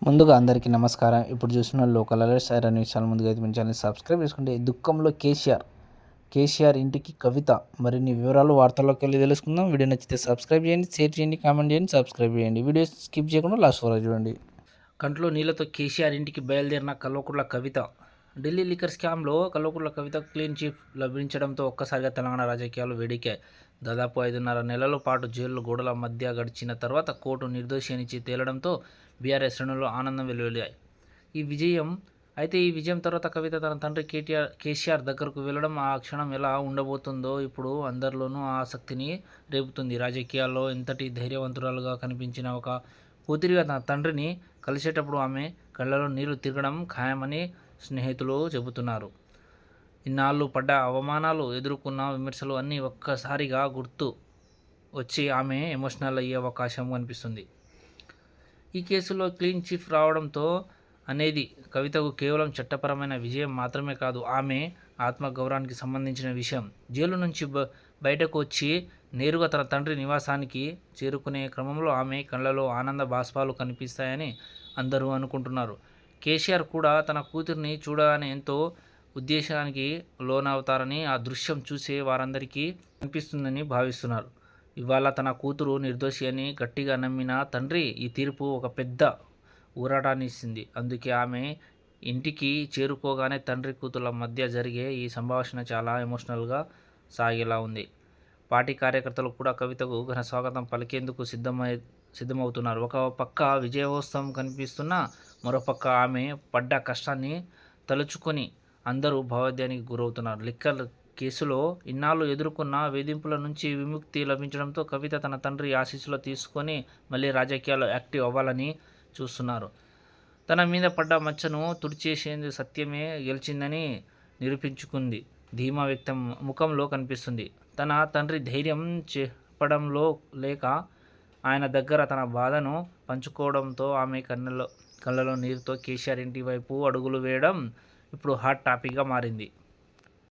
ముందుగా అందరికీ నమస్కారం. ఇప్పుడు చూస్తున్న local alerts iron news channel ముందుగా అయితే మన ఛానల్ సబ్స్క్రైబ్ చేసుకుంటే దుఃఖంలో కేసీఆర్ ఇంటికి కవిత మరిన్ని వివరాలు వార్తల్లోకి వెళ్ళి తెలుసుకుందాం. వీడియో నచ్చితే సబ్స్క్రైబ్ చేయండి, షేర్ చేయండి, కామెంట్ చేయండి, సబ్స్క్రైబ్ చేయండి. వీడియో స్కిప్ చేయకుండా లాస్ట్ వరకు చూడండి. కంట్లో నీళ్లతో కేసీఆర్ ఇంటికి బయలుదేరిన కల్వకుంట్ల కవిత. ఢిల్లీ లిక్కర్ స్కామ్లో కల్వకుంట్ల కవిత క్లీన్ చీట్ లభించడంతో ఒక్కసారిగా తెలంగాణ రాజకీయాలు వేడెక్కాయి. దాదాపు 5.5 నెలల పాటు జైలు గోడల మధ్య గడిచిన తర్వాత కోర్టు నిర్దోషి అని తేలడంతో బీఆర్ఎస్ శ్రేణుల్లో ఆనందం వెల్లువెల్లాయి. ఈ విజయం తర్వాత కవిత తన తండ్రి కేసీఆర్ దగ్గరకు వెళ్ళడం, ఆ క్షణం ఎలా ఉండబోతుందో ఇప్పుడు అందరిలోనూ ఆసక్తిని రేపుతుంది. రాజకీయాల్లో ఎంతటి ధైర్యవంతురాలుగా కనిపించిన ఒక కూతురిగా తన తండ్రిని కలిసేటప్పుడు ఆమె కళ్ళలో నీళ్లు తిరగడం ఖాయమని స్నేహితులు చెబుతున్నారు. ఇన్నాళ్ళు పడ్డ అవమానాలు, ఎదుర్కొన్న విమర్శలు అన్నీ ఒక్కసారిగా గుర్తు వచ్చి ఆమె ఎమోషనల్ అయ్యే అవకాశం కనిపిస్తుంది. ఈ కేసులో క్లీన్ చిట్ రావడంతో అనేది కవితకు కేవలం చట్టపరమైన విజయం మాత్రమే కాదు, ఆమె ఆత్మగౌరవానికి సంబంధించిన విషయం. జైలు నుంచి బయటకు వచ్చి నేరుగా తన తండ్రి నివాసానికి చేరుకునే క్రమంలో ఆమె కళ్ళలో ఆనంద బాష్పాలు కనిపిస్తాయని అందరూ అనుకుంటున్నారు. కేసీఆర్ కూడా తన కూతురిని చూడగానే ఎంతో ఉద్దేశానికి లోనవుతారని, ఆ దృశ్యం చూసే వారందరికీ అనిపిస్తుందని భావిస్తున్నారు. ఇవాళ తన కూతురు నిర్దోషి అని గట్టిగా నమ్మిన తండ్రి ఈ తీర్పు ఒక పెద్ద ఊరటాన్ని ఇస్తుంది. అందుకే ఆమె ఇంటికి చేరుకోగానే తండ్రి కూతుర్ల మధ్య జరిగే ఈ సంభాషణ చాలా ఎమోషనల్గా సాగేలా ఉంది. పార్టీ కార్యకర్తలు కూడా కవితకు ఘన స్వాగతం పలికేందుకు సిద్ధమవుతున్నారు. ఒక పక్క విజయోత్సవం కనిపిస్తున్నా మరోపక్క ఆమె పడ్డ కష్టాన్ని తలుచుకొని అందరూ భావోద్వేగానికి గురవుతున్నారు. లిక్కర్ కేసులో ఇన్నాళ్ళు ఎదుర్కొన్న వేధింపుల నుంచి విముక్తి లభించడంతో కవిత తన తండ్రి ఆశీస్సులు తీసుకొని మళ్ళీ రాజకీయాల్లో యాక్టివ్ అవ్వాలని చూస్తున్నారు. తన మీద పడ్డ మచ్చను తుడిచేసేందుకు సత్యమే గెలిచిందని నిరూపించుకుంది ధీమా వ్యక్తం ముఖంలో కనిపిస్తుంది. తన తండ్రి ధైర్యం చెప్పడంలో లేక ఆయన దగ్గర తన బాధను పంచుకోవడంతో ఆమె కళ్ళలో నీరుతో కేసీఆర్ ఇంటి వైపు అడుగులు వేయడం ఇప్పుడు హాట్ టాపిక్గా మారింది.